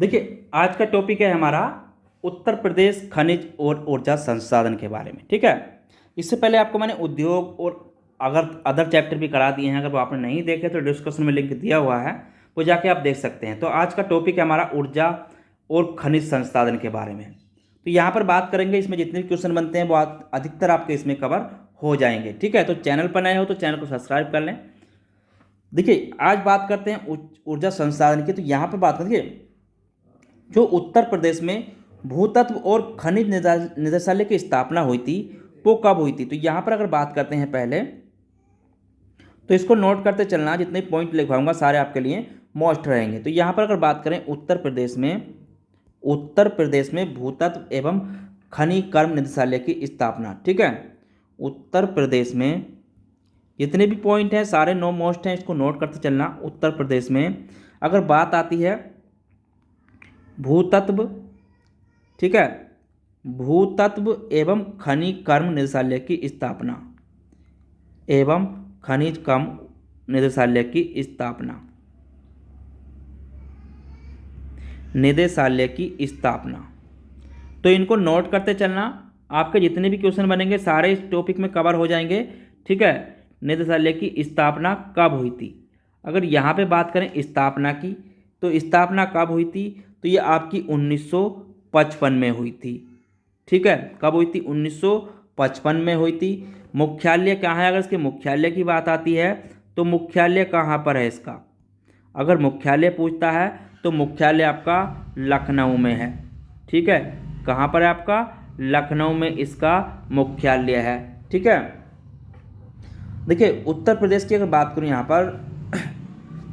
देखिए, आज का टॉपिक है हमारा उत्तर प्रदेश खनिज और ऊर्जा संसाधन के बारे में। ठीक है, इससे पहले आपको मैंने उद्योग और अगर अदर चैप्टर भी करा दिए हैं, अगर वो आपने नहीं देखे तो डिस्क्रिप्शन में लिंक दिया हुआ है, वो जाके आप देख सकते हैं। तो आज का टॉपिक है हमारा ऊर्जा और खनिज संसाधन के बारे में। तो यहाँ पर बात करेंगे, इसमें जितने भी क्वेश्चन बनते हैं वो अधिकतर आपके इसमें कवर हो जाएंगे। ठीक है, तो चैनल पर नए हो तो चैनल को सब्सक्राइब कर लें। देखिए, आज बात करते हैं ऊर्जा संसाधन की। तो यहाँ पर बात करिए, जो उत्तर प्रदेश में भूतत्व और खनिज निदेशालय की स्थापना हुई थी वो कब हुई थी। तो यहाँ पर अगर बात करते हैं पहले, तो इसको नोट करते चलना, जितने पॉइंट लिखवाऊंगा सारे आपके लिए मोस्ट रहेंगे। तो यहाँ पर अगर बात करें उत्तर प्रदेश में भूतत्व एवं खनिकर्म निदेशालय की स्थापना। ठीक है, उत्तर प्रदेश में जितने भी पॉइंट हैं सारे नो मोस्ट हैं, इसको नोट करते चलना। उत्तर प्रदेश में अगर बात आती है भूतत्व, ठीक है, भूतत्व एवं खनिकर्म निदेशालय की स्थापना, एवं खनिज कर्म निदेशालय की स्थापना, निदेशालय की स्थापना। तो इनको नोट करते चलना, आपके जितने भी क्वेश्चन बनेंगे सारे इस टॉपिक में कवर हो जाएंगे। ठीक है, निदेशालय की स्थापना कब हुई थी। अगर यहाँ पे बात करें स्थापना की, तो स्थापना कब हुई थी, तो ये आपकी 1955 में हुई थी। ठीक है, कब हुई थी, 1955 में हुई थी। मुख्यालय कहाँ है, अगर इसके मुख्यालय की बात आती है तो मुख्यालय कहाँ पर है इसका, अगर मुख्यालय पूछता है तो मुख्यालय आपका लखनऊ में है। ठीक है, कहाँ पर है आपका, लखनऊ में इसका मुख्यालय है। ठीक है, देखिए उत्तर प्रदेश की अगर बात करूँ यहाँ पर,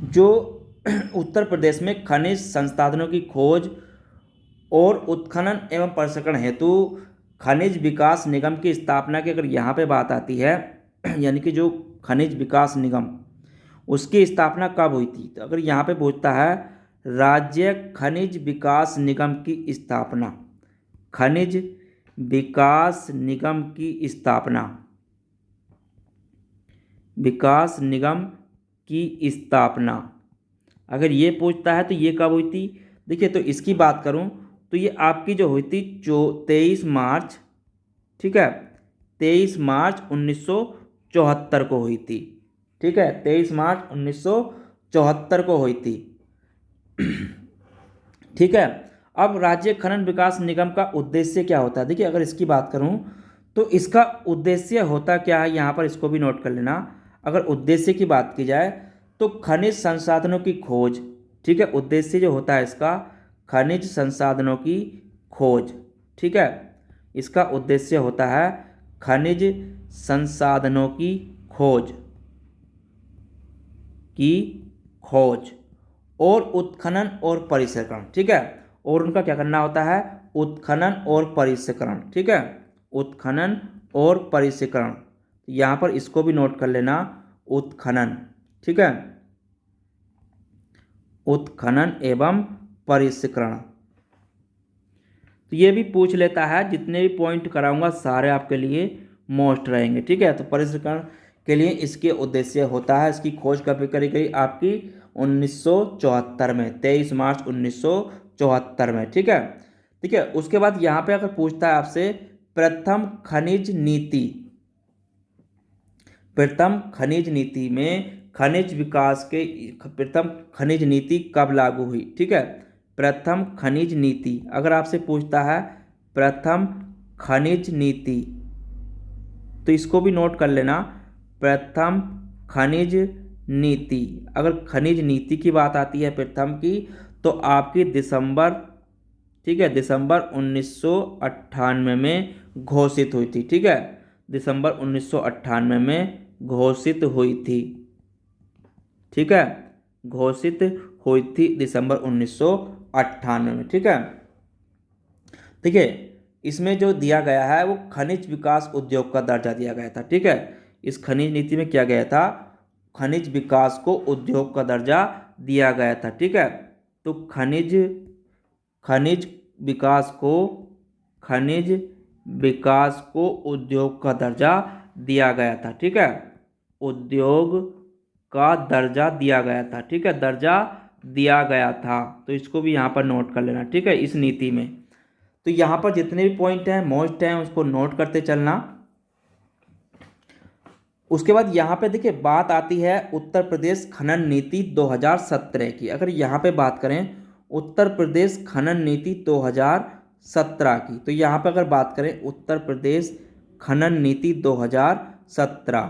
जो उत्तर प्रदेश में खनिज संसाधनों की खोज और उत्खनन एवं प्रसंस्करण हेतु खनिज विकास निगम की स्थापना की अगर यहाँ पे बात आती है, यानी कि जो खनिज विकास निगम, उसकी स्थापना कब हुई थी। तो अगर यहाँ पे पूछता है राज्य खनिज विकास निगम की स्थापना, खनिज विकास निगम की स्थापना, विकास निगम की स्थापना अगर ये पूछता है तो ये कब हुई थी। देखिए, तो इसकी बात करूं तो ये आपकी जो हुई थी 23 मार्च, ठीक है, 23 मार्च 1974 को हुई थी। ठीक है, 23 मार्च 1974 को हुई थी। ठीक है, अब राज्य खनन विकास निगम का उद्देश्य क्या होता है। देखिए, अगर इसकी बात करूं तो इसका उद्देश्य होता क्या है, यहाँ पर इसको भी नोट कर लेना। अगर उद्देश्य की बात की जाए तो खनिज संसाधनों की खोज, ठीक है, उद्देश्य जो होता है इसका खनिज संसाधनों की खोज। ठीक है, इसका उद्देश्य होता है खनिज संसाधनों की खोज, और उत्खनन और परिसंस्करण। ठीक है, और उनका क्या करना होता है, उत्खनन और परिसंस्करण। ठीक है, उत्खनन और परिसंस्करण, यहाँ पर इसको भी नोट कर लेना, उत्खनन। ठीक है, उत्खनन एवं परिसंस्करण। तो ये भी पूछ लेता है, जितने भी पॉइंट कराऊंगा सारे आपके लिए मोस्ट रहेंगे। ठीक है, तो परिसंस्करण के लिए इसके उद्देश्य होता है, इसकी खोज कब करी गई, आपकी 1974 में, 23 मार्च 1974 में। ठीक है, ठीक है, उसके बाद यहाँ पे अगर पूछता है आपसे प्रथम खनिज नीति, प्रथम खनिज नीति में खनिज विकास के प्रथम खनिज नीति कब लागू हुई। ठीक है, प्रथम खनिज नीति अगर आपसे पूछता है प्रथम खनिज नीति, तो इसको भी नोट कर लेना, प्रथम खनिज नीति। अगर खनिज नीति की बात आती है प्रथम की, तो आपकी दिसंबर, ठीक है, दिसंबर 1998 में घोषित हुई थी। ठीक है, दिसंबर 1998 में घोषित हुई थी। ठीक है, घोषित हुई थी दिसंबर 1998 में। ठीक है, देखिए इसमें जो दिया गया है वो खनिज विकास उद्योग का दर्जा दिया गया था। ठीक है, इस खनिज नीति में क्या गया था, खनिज विकास को उद्योग का दर्जा दिया गया था। ठीक है, तो खनिज विकास को उद्योग का दर्जा दिया गया था। ठीक है, उद्योग का दर्जा दिया गया था। ठीक है, दर्जा दिया गया था। तो इसको भी यहाँ पर नोट कर लेना, ठीक है, इस नीति में। तो यहाँ पर जितने भी पॉइंट हैं मोस्ट हैं उसको नोट करते चलना। उसके बाद यहाँ पे देखिए बात आती है उत्तर प्रदेश खनन नीति 2017 की। अगर यहाँ पे बात करें उत्तर प्रदेश खनन नीति 2017 की, तो यहाँ पे अगर बात करें उत्तर प्रदेश खनन नीति 2017,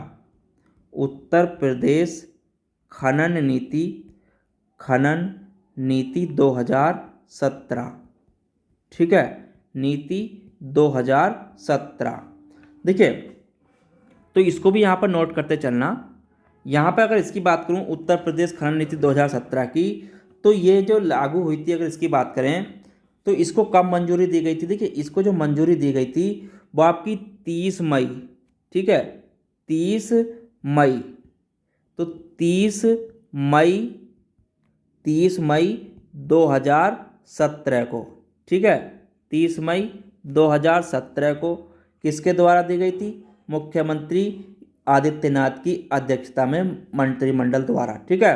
उत्तर प्रदेश खनन नीति 2017, ठीक है, नीति 2017। देखिए तो इसको भी यहाँ पर नोट करते चलना। यहाँ पर अगर इसकी बात करूँ उत्तर प्रदेश खनन नीति 2017 की, तो ये जो लागू हुई थी, अगर इसकी बात करें तो इसको कब मंजूरी दी गई थी। देखिए इसको जो मंजूरी दी गई थी वो आपकी 30 मई, ठीक है, 30 मई। तो 30 मई 2017 को, ठीक है, 30 मई 2017 को किसके द्वारा दी गई थी? मुख्यमंत्री आदित्यनाथ की अध्यक्षता में मंत्रिमंडल द्वारा, ठीक है,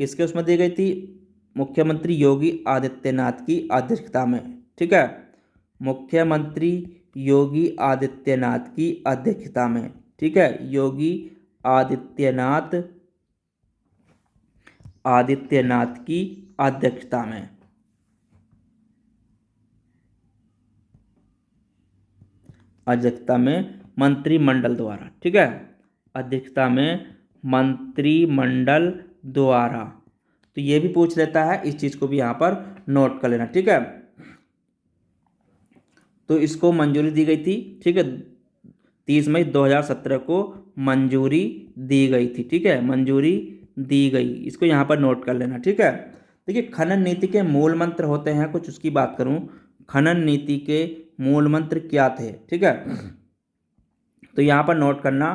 किसके उसमें दी गई थी? मुख्यमंत्री योगी आदित्यनाथ की अध्यक्षता में, ठीक है, मुख्यमंत्री योगी आदित्यनाथ की अध्यक्षता में, ठीक है, योगी आदित्यनाथ की अध्यक्षता में, मंत्रिमंडल द्वारा, ठीक है, अध्यक्षता में मंत्रिमंडल द्वारा। तो ये भी पूछ लेता है, इस चीज को भी यहाँ पर नोट कर लेना, ठीक है। तो इसको मंजूरी दी गई थी, ठीक है, 30 मई 2017 को मंजूरी दी गई थी, ठीक है, मंजूरी दी गई, इसको यहाँ पर नोट कर लेना, ठीक है। देखिए खनन नीति के मूल मंत्र होते हैं कुछ, उसकी बात करूँ, खनन नीति के मूल मंत्र क्या थे, ठीक है। तो यहाँ पर नोट करना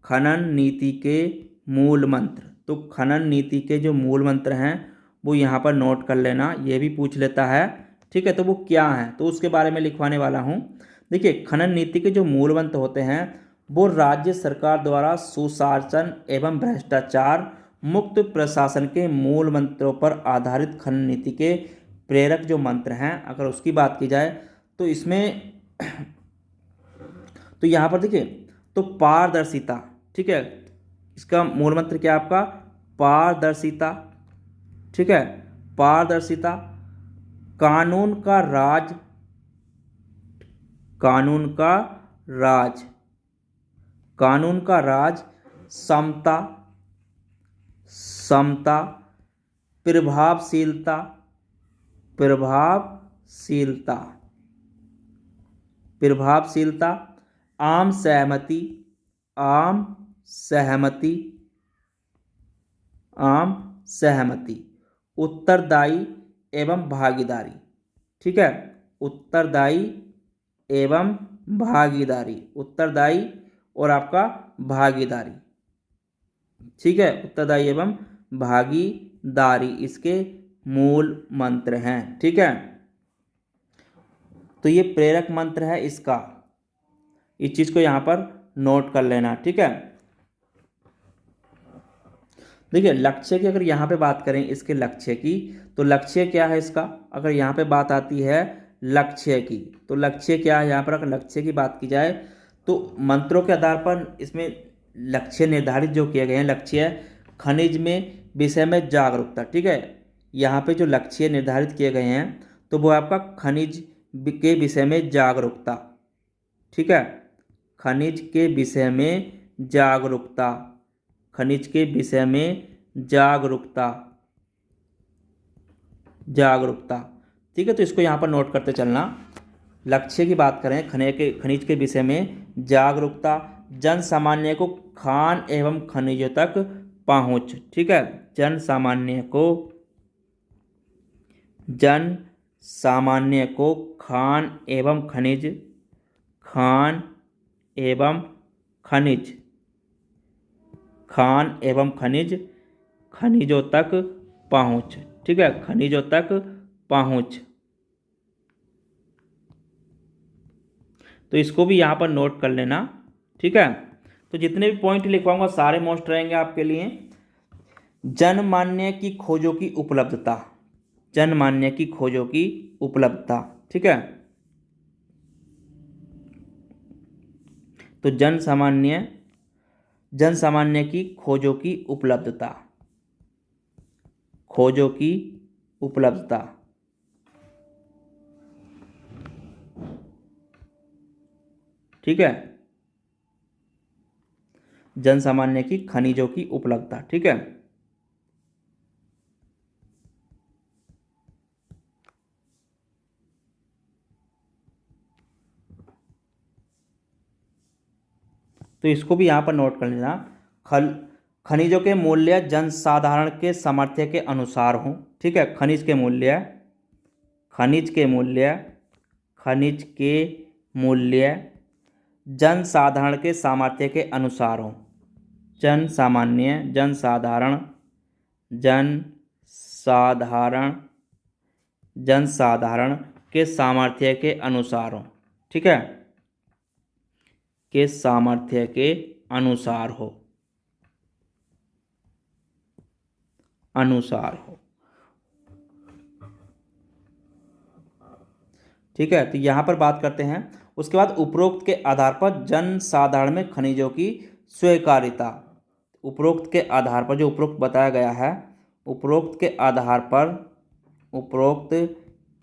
खनन नीति के मूल मंत्र। तो खनन नीति के जो मूल मंत्र हैं वो यहाँ पर नोट कर लेना, ये भी पूछ लेता है, ठीक है। तो वो क्या है, तो उसके बारे में लिखवाने वाला हूँ। देखिए खनन नीति के जो मूल मंत्र होते हैं वो राज्य सरकार द्वारा सुशासन एवं भ्रष्टाचार मुक्त प्रशासन के मूल मंत्रों पर आधारित खनन नीति के प्रेरक जो मंत्र हैं, अगर उसकी बात की जाए तो इसमें तो यहाँ पर देखिए तो पारदर्शिता, ठीक है, इसका मूल मंत्र क्या है आपका? पारदर्शिता, ठीक है, पारदर्शिता, कानून का राज, समता, प्रभावशीलता, आम सहमति, उत्तरदायी एवं भागीदारी, ठीक है, उत्तरदायी और आपका भागीदारी, ठीक है, उत्तरदायी एवं भागीदारी इसके मूल मंत्र हैं, ठीक है। तो ये प्रेरक मंत्र है इसका, इस चीज को यहां पर नोट कर लेना, ठीक है। देखिए लक्ष्य की अगर यहाँ पे बात करें इसके लक्ष्य की, तो लक्ष्य क्या है इसका? अगर यहाँ पे बात आती है लक्ष्य की, तो लक्ष्य क्या है यहाँ पर? अगर लक्ष्य की बात की जाए तो मंत्रों के आधार पर इसमें लक्ष्य निर्धारित जो किए गए हैं, लक्ष्य खनिज में विषय में जागरूकता, ठीक है, यहाँ पे जो लक्ष्य निर्धारित किए गए हैं तो वो आपका खनिज के विषय में जागरूकता, ठीक है, खनिज के विषय में जागरूकता, ठीक है। तो इसको यहाँ पर नोट करते चलना। लक्ष्य की बात करें खनिज के विषय में जागरूकता, जन सामान्य को खान एवं खनिजों तक पहुँच, ठीक है, जन सामान्य को खान एवं खनिजों तक पहुँच, ठीक है, खनिजों तक पहुँच। तो इसको भी यहाँ पर नोट कर लेना, ठीक है। तो जितने भी पॉइंट लिखवाऊंगा सारे मोस्ट रहेंगे आपके लिए। जनमान्य की खोजों की उपलब्धता, जनमान्य की खोजों की उपलब्धता, ठीक है। तो जनसामान्य की खोजों की उपलब्धता, खोजों की उपलब्धता, ठीक है। जनसामान्य की खनिजों की उपलब्धता, ठीक है। तो इसको भी यहाँ पर नोट कर लेना। खल खनिजों के मूल्य जनसाधारण के सामर्थ्य के अनुसार हों, ठीक है। खनिज के मूल्य खनिज के मूल्य जनसाधारण के सामर्थ्य के अनुसार हों। जनसाधारण जनसाधारण जनसाधारण के सामर्थ्य के अनुसार हों, ठीक है। के सामर्थ्य के अनुसार हो, ठीक है। तो यहाँ पर बात करते हैं। उसके बाद उपरोक्त के आधार पर जनसाधारण में खनिजों की स्वीकार्यता, उपरोक्त के आधार पर, जो उपरोक्त बताया गया है, उपरोक्त के आधार पर उपरोक्त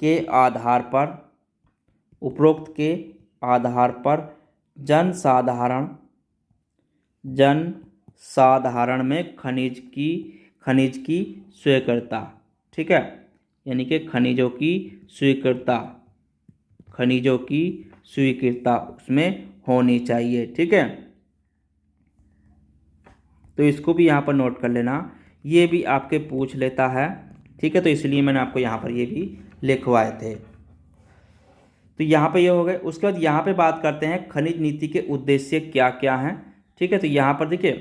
के आधार पर उपरोक्त के आधार पर जनसाधारण में खनिज की स्वीकृतता, ठीक है। यानी कि खनिजों की स्वीकृतता उसमें होनी चाहिए, ठीक है। तो इसको भी यहाँ पर नोट कर लेना, ये भी आपके पूछ लेता है, ठीक है। तो इसलिए मैंने आपको यहाँ पर ये भी लिखवाए थे। तो यहाँ पे ये हो गए। उसके बाद यहाँ पे बात करते हैं खनिज नीति के उद्देश्य क्या क्या हैं, ठीक है। तो यहाँ पर देखिए,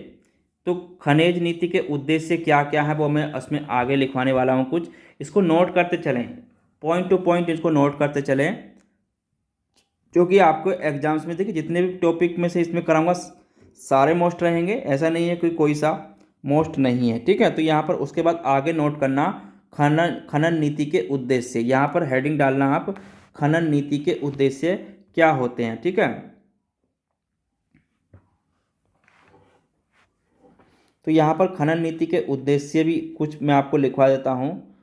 तो खनिज नीति के उद्देश्य क्या क्या है वो मैं उसमें आगे लिखवाने वाला हूँ कुछ। इसको नोट करते चलें, पॉइंट टू पॉइंट इसको नोट करते चलें, क्योंकि आपको एग्जाम्स में देखिए जितने भी टॉपिक में से इसमें कराऊंगा सारे मोस्ट रहेंगे, ऐसा नहीं है कोई सा मोस्ट नहीं है, ठीक है। तो यहाँ पर उसके बाद आगे नोट करना खनन नीति के उद्देश्य, यहाँ पर हेडिंग डालना आप, खनन नीति के उद्देश्य क्या होते हैं, ठीक है। तो यहाँ पर खनन नीति के उद्देश्य भी कुछ मैं आपको लिखवा देता हूँ,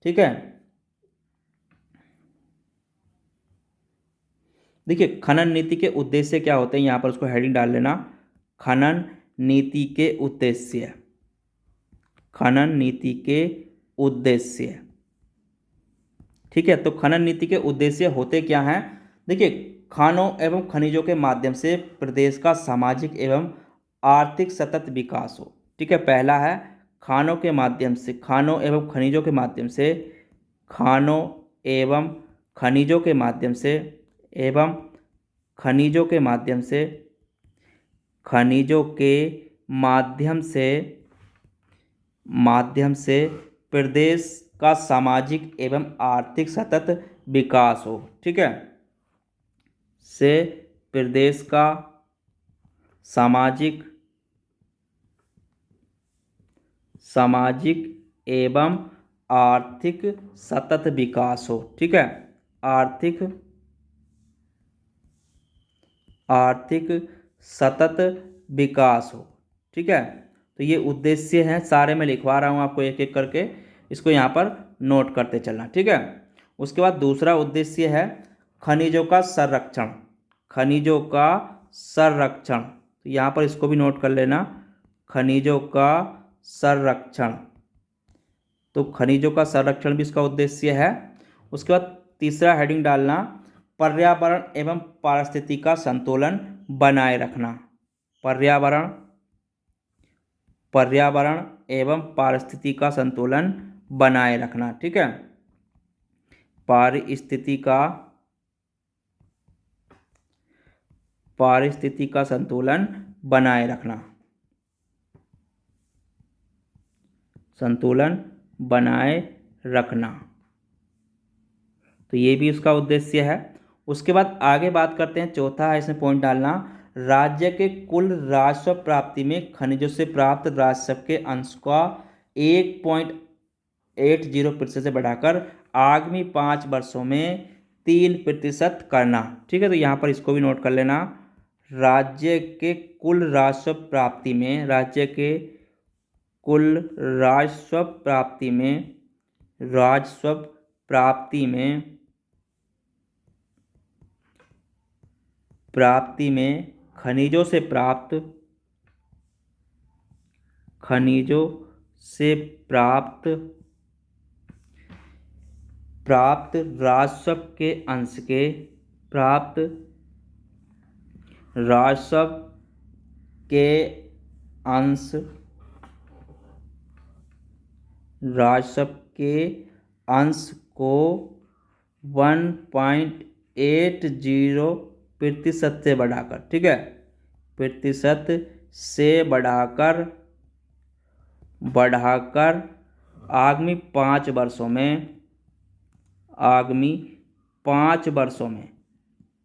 ठीक है। देखिए खनन नीति के उद्देश्य क्या होते हैं, यहाँ पर उसको हेडिंग डाल लेना, खनन नीति के उद्देश्य, खनन नीति के उद्देश्य, ठीक है। तो खनन नीति के उद्देश्य होते क्या हैं, देखिए, खानों एवं खनिजों के माध्यम से प्रदेश का सामाजिक एवं आर्थिक सतत विकास हो, ठीक है। पहला है खानों के माध्यम से, खानों एवं खनिजों के माध्यम से, खानों एवं खनिजों के माध्यम से, एवं खनिजों के माध्यम से, खनिजों के माध्यम से प्रदेश का सामाजिक एवं आर्थिक सतत विकास हो, ठीक है। से प्रदेश का सामाजिक एवं आर्थिक सतत विकास हो, ठीक है। आर्थिक सतत विकास हो, ठीक है। तो ये उद्देश्य हैं, सारे मैं लिखवा रहा हूँ आपको एक एक करके, इसको यहाँ पर नोट करते चलना, ठीक है। उसके बाद दूसरा उद्देश्य है खनिजों का संरक्षण, खनिजों का संरक्षण। तो यहाँ पर इसको भी नोट कर लेना, खनिजों का संरक्षण। तो खनिजों का संरक्षण भी इसका उद्देश्य है। उसके बाद तीसरा हेडिंग डालना, पर्यावरण एवं पारिस्थितिकी का संतुलन बनाए रखना, पर्यावरण एवं पारिस्थितिकी का संतुलन बनाए रखना, ठीक है। पारिस्थितिकी का संतुलन बनाए रखना, तो ये भी उसका उद्देश्य है। उसके बाद आगे बात करते हैं, चौथा है इसमें पॉइंट डालना, राज्य के कुल राजस्व प्राप्ति में खनिजों से प्राप्त राजस्व के अंश का 1.80% से बढ़ाकर आगामी 5 वर्षों में 3% करना। ठीक है, तो यहाँ पर इसको भी नोट कर लेना। राज्य के कुल राजस्व प्राप्ति में, राज्य के कुल राजस्व प्राप्ति में, राजस्व प्राप्ति में खनिजों से प्राप्त प्राप्त राजस्व के अंश के प्राप्त राजस्व के अंश राजस्व के अंश को 1.80% से बढ़ाकर, ठीक है, प्रतिशत से बढ़ाकर आगामी 5 वर्षों में,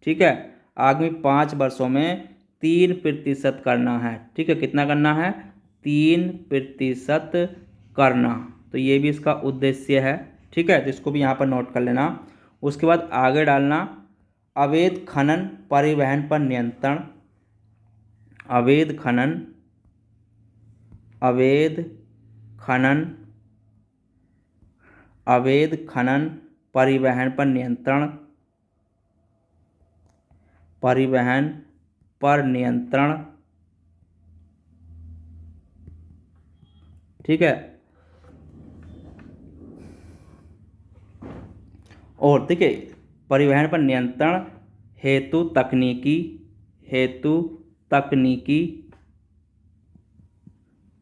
ठीक है, आगामी 5 वर्षों में 3% करना है। ठीक है, कितना करना है? 3% करना। तो ये भी इसका उद्देश्य है। ठीक है, तो इसको भी यहाँ पर नोट कर लेना। उसके बाद आगे डालना अवैध खनन परिवहन पर नियंत्रण। अवैध खनन परिवहन पर नियंत्रण। ठीक है, और देखिए परिवहन पर नियंत्रण हेतु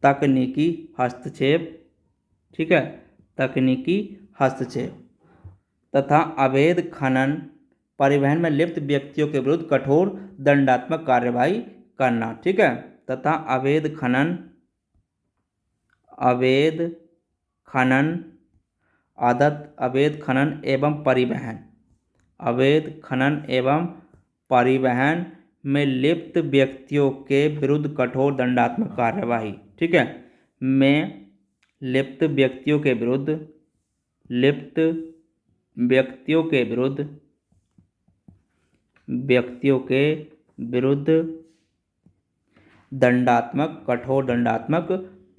तकनीकी हस्तक्षेप। ठीक है, तकनीकी हस्तक्षेप तथा अवैध खनन परिवहन में लिप्त व्यक्तियों के विरुद्ध कठोर दंडात्मक कार्यवाही करना। ठीक है, तथा अवैध खनन एवं परिवहन में लिप्त व्यक्तियों के विरुद्ध कठोर दंडात्मक कार्यवाही। ठीक है, में लिप्त व्यक्तियों के विरुद्ध कठोर दंडात्मक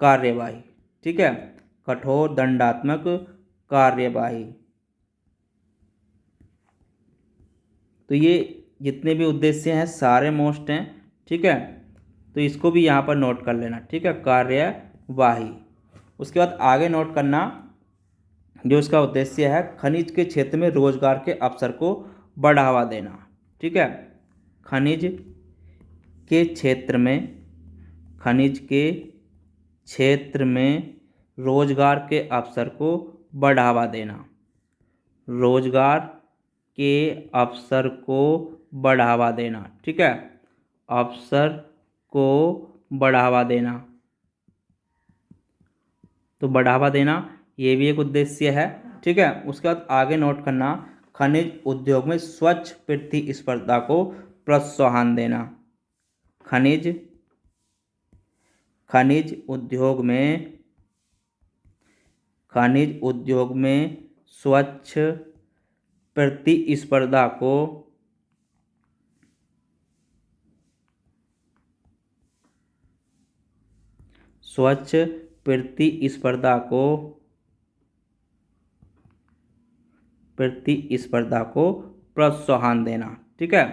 कार्यवाही। ठीक है, कठोर दंडात्मक कार्यवाही। तो ये जितने भी उद्देश्य हैं सारे मोस्ट हैं। ठीक है, तो इसको भी यहाँ पर नोट कर लेना। ठीक है, कार्यवाही। उसके बाद आगे नोट करना जो इसका उद्देश्य है, खनिज के क्षेत्र में रोजगार के अवसर को बढ़ावा देना। ठीक है, खनिज के क्षेत्र में रोजगार के अवसर को बढ़ावा देना। रोजगार के अवसर को बढ़ावा देना। ठीक है, अवसर को बढ़ावा देना। तो बढ़ावा देना ये भी एक उद्देश्य है। ठीक है, उसके बाद आगे नोट करना खनिज उद्योग में स्वच्छ प्रतिस्पर्धा को प्रोत्साहन देना। खनिज उद्योग में स्वच्छ प्रतिस्पर्धा को प्रोत्साहन देना। ठीक है,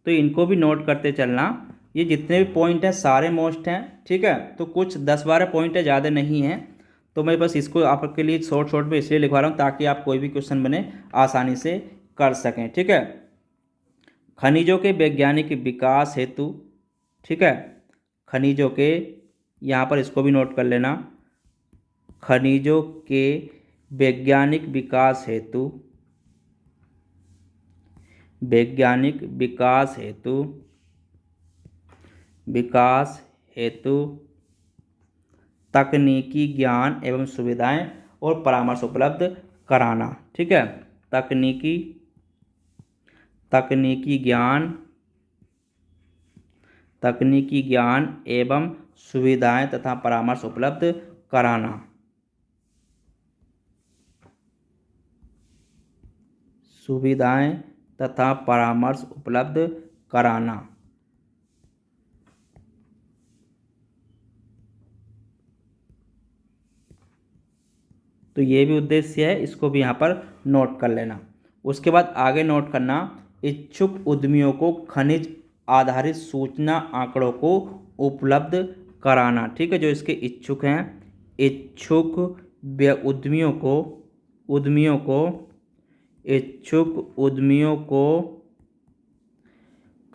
तो इनको भी नोट करते चलना। ये जितने भी पॉइंट हैं सारे मोस्ट हैं। ठीक है, तो कुछ 10-12 पॉइंट है, ज़्यादा नहीं है। तो मैं बस इसको आपके लिए शॉर्ट में इसलिए लिखवा रहा हूँ ताकि आप कोई भी क्वेश्चन बने आसानी से कर सकें। ठीक है, खनिजों के वैज्ञानिक विकास हेतु। ठीक है, खनिजों के, यहाँ पर इसको भी नोट कर लेना, खनिजों के वैज्ञानिक विकास हेतु तकनीकी ज्ञान एवं सुविधाएं और परामर्श उपलब्ध कराना। ठीक है, तकनीकी ज्ञान एवं सुविधाएं तथा परामर्श उपलब्ध कराना। सुविधाएं तथा परामर्श उपलब्ध कराना। तो ये भी उद्देश्य है, इसको भी यहाँ पर नोट कर लेना। उसके बाद आगे नोट करना, इच्छुक उद्यमियों को खनिज आधारित सूचना आंकड़ों को उपलब्ध कराना। ठीक है, जो इसके इच्छुक हैं, इच्छुक उद्यमियों को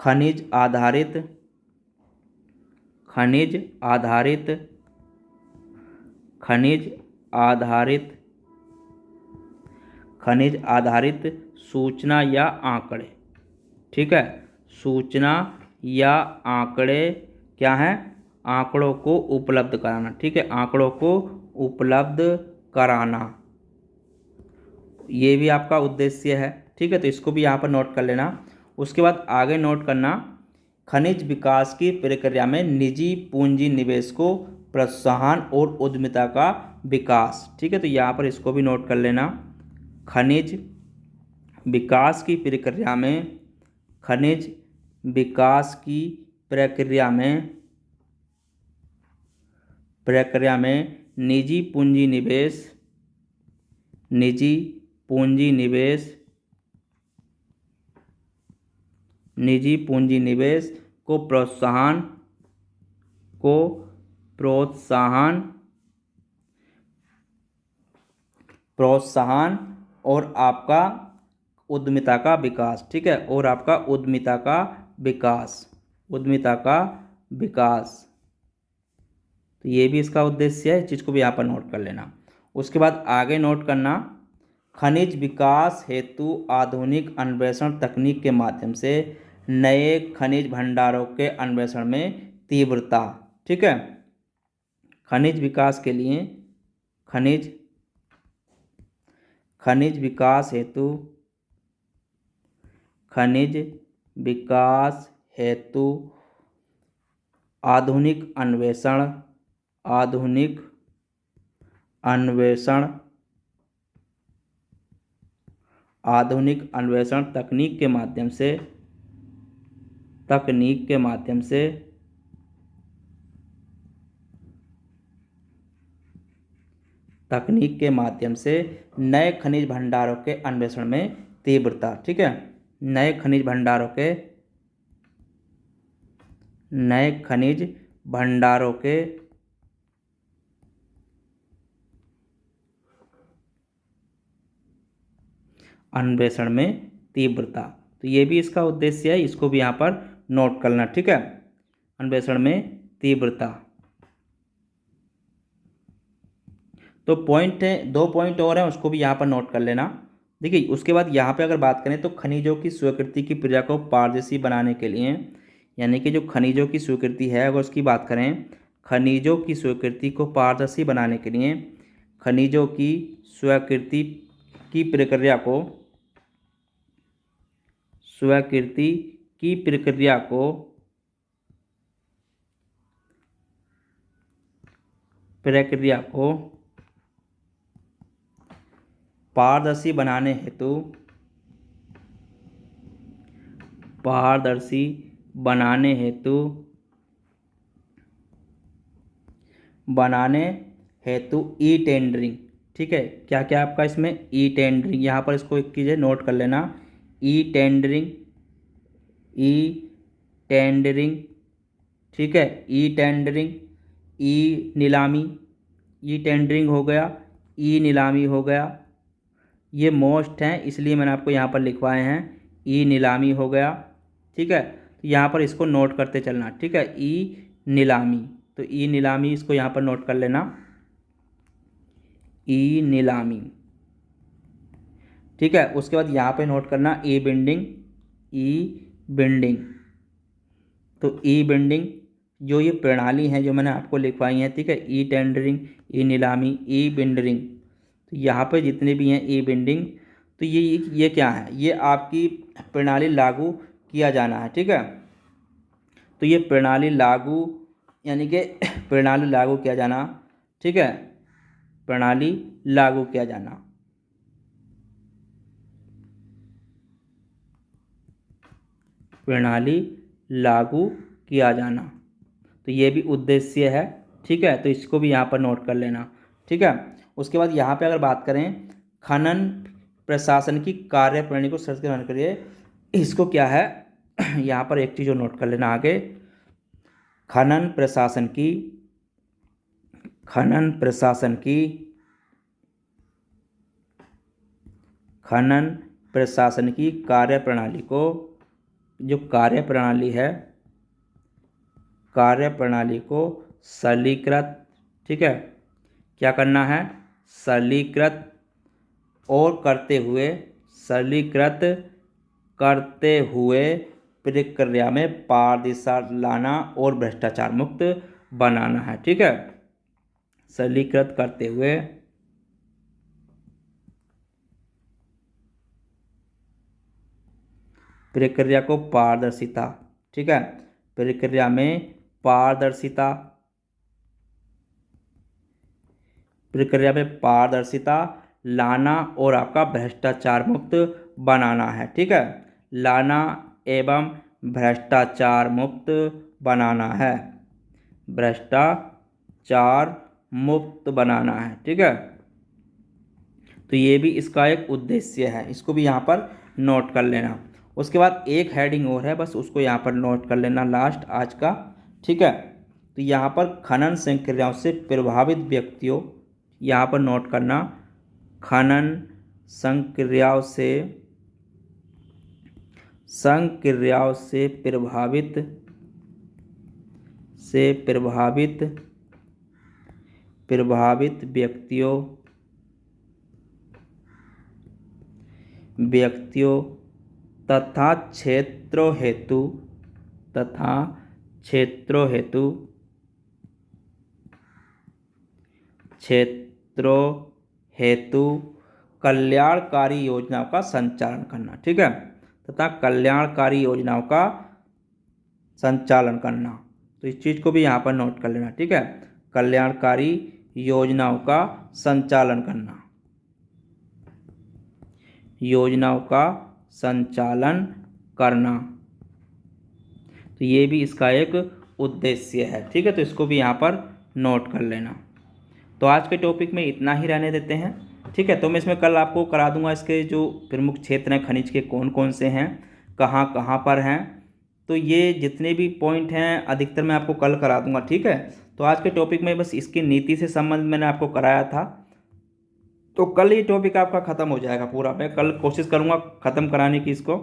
खनिज आधारित सूचना या आंकड़े। ठीक है, सूचना या आंकड़े क्या हैं? आंकड़ों को उपलब्ध कराना। ठीक है, आंकड़ों को उपलब्ध कराना, ये भी आपका उद्देश्य है। ठीक है, तो इसको भी यहाँ पर नोट कर लेना। उसके बाद आगे नोट करना, खनिज विकास की प्रक्रिया में निजी पूंजी निवेश को प्रोत्साहन और उद्यमिता का विकास। ठीक है, तो यहाँ पर इसको भी नोट कर लेना। खनिज विकास की प्रक्रिया में निजी पूंजी निवेश को प्रोत्साहन और आपका उद्यमिता का विकास। ठीक है, और आपका उद्यमिता का विकास, तो ये भी इसका उद्देश्य है, इस चीज़ को भी यहाँ पर नोट कर लेना। उसके बाद आगे नोट करना, खनिज विकास हेतु आधुनिक अन्वेषण तकनीक के माध्यम से नए खनिज भंडारों के अन्वेषण में तीव्रता। ठीक है, खनिज विकास हेतु आधुनिक अन्वेषण तकनीक के माध्यम से नए खनिज भंडारों के अन्वेषण में तीव्रता। ठीक है, नए खनिज भंडारों के अन्वेषण में तीव्रता, तो ये भी इसका उद्देश्य है, इसको भी यहाँ पर नोट करना। ठीक है, अन्वेषण में तीव्रता। तो पॉइंट है, 2 पॉइंट और हैं, उसको भी यहाँ पर नोट कर लेना। देखिए, उसके बाद यहाँ पे अगर बात करें तो खनिजों की स्वीकृति की प्रक्रिया को पारदर्शी बनाने के लिए, यानी कि जो खनिजों की स्वीकृति है, अगर उसकी बात करें, खनिजों की स्वीकृति को पारदर्शी बनाने के लिए खनिजों की स्वीकृति की प्रक्रिया को पारदर्शी बनाने हेतु ई टेंडरिंग। ठीक है, क्या क्या आपका इसमें ई टेंडरिंग, यहाँ पर इसको एक चीज़ नोट कर लेना, ई टेंडरिंग। ठीक है, ई टेंडरिंग, ई नीलामी, ई टेंडरिंग हो गया, ई नीलामी हो गया, ये मोस्ट हैं इसलिए मैंने आपको यहाँ पर लिखवाए हैं, ई नीलामी हो गया। ठीक है, तो यहाँ पर इसको नोट करते चलना। ठीक है, ई नीलामी, तो ई नीलामी इसको यहाँ पर नोट कर लेना, ई नीलामी। ठीक है, उसके बाद यहाँ पे नोट करना ई बिल्डिंग। तो ई बिल्डिंग जो ये प्रणाली है जो मैंने आपको लिखवाई है, ठीक है, ई टेंडरिंग, ई नीलामी, ई बिल्डिंग, तो यहाँ पे जितने भी हैं ई बिल्डिंग, तो ये क्या है, ये आपकी प्रणाली लागू किया जाना है। ठीक है, तो ये प्रणाली लागू, यानी कि प्रणाली लागू किया जाना। ठीक है, प्रणाली लागू किया जाना। प्रणाली लागू किया जाना। तो ये भी उद्देश्य है, ठीक है, तो इसको भी यहाँ पर नोट कर लेना, ठीक है। उसके बाद यहाँ पे अगर बात करें खनन प्रशासन की कार्यप्रणाली को सर्च करने के लिए, इसको क्या है यहाँ पर एक चीज़ और नोट कर लेना आगे, खनन प्रशासन की कार्यप्रणाली को, जो कार्यप्रणाली को सरलीकृत, ठीक है, क्या करना है, सरलीकृत करते हुए प्रक्रिया में पारदर्शिता लाना और भ्रष्टाचार मुक्त बनाना है, ठीक है। सरलीकृत करते हुए प्रक्रिया को पारदर्शिता, ठीक है, प्रक्रिया में पारदर्शिता लाना और आपका भ्रष्टाचार मुक्त बनाना है, ठीक है, लाना एवं भ्रष्टाचार मुक्त बनाना है, भ्रष्टाचार मुक्त बनाना है, ठीक है। तो ये भी इसका एक उद्देश्य है, इसको भी यहाँ पर नोट कर लेना। उसके बाद एक हेडिंग और है, बस उसको यहाँ पर नोट कर लेना लास्ट आज का, ठीक है। तो यहाँ पर खनन संक्रियाओं से प्रभावित व्यक्तियों, यहाँ पर नोट करना, खनन संक्रियाओं से प्रभावित व्यक्तियों तथा क्षेत्रों हेतु कल्याणकारी योजनाओं का संचालन करना, ठीक है, तथा कल्याणकारी योजनाओं का संचालन करना। तो इस चीज़ को भी यहाँ पर नोट कर लेना, ठीक है, कल्याणकारी योजनाओं का संचालन करना, तो ये भी इसका एक उद्देश्य है, ठीक है। तो इसको भी यहाँ पर नोट कर लेना। तो आज के टॉपिक में इतना ही रहने देते हैं, ठीक है। तो मैं इसमें कल आपको करा दूंगा इसके जो प्रमुख क्षेत्र हैं खनिज के कौन कौन से हैं, कहाँ कहाँ पर हैं, तो ये जितने भी पॉइंट हैं अधिकतर मैं आपको कल करा दूंगा, ठीक है। तो आज के टॉपिक में बस इसकी नीति से संबंध मैंने आपको कराया था, तो कल ये टॉपिक आपका ख़त्म हो जाएगा पूरा। मैं कल कोशिश करूँगा ख़त्म कराने की इसको।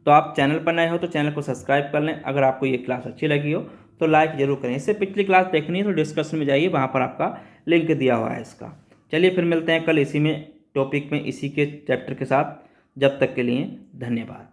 तो आप चैनल पर नए हो तो चैनल को सब्सक्राइब कर लें। अगर आपको ये क्लास अच्छी लगी हो तो लाइक ज़रूर करें। इससे पिछली क्लास देखनी है तो डिस्कशन में जाइए, वहाँ पर आपका लिंक दिया हुआ है इसका। चलिए फिर मिलते हैं कल इसी में टॉपिक में, इसी के चैप्टर के साथ। जब तक के लिए धन्यवाद।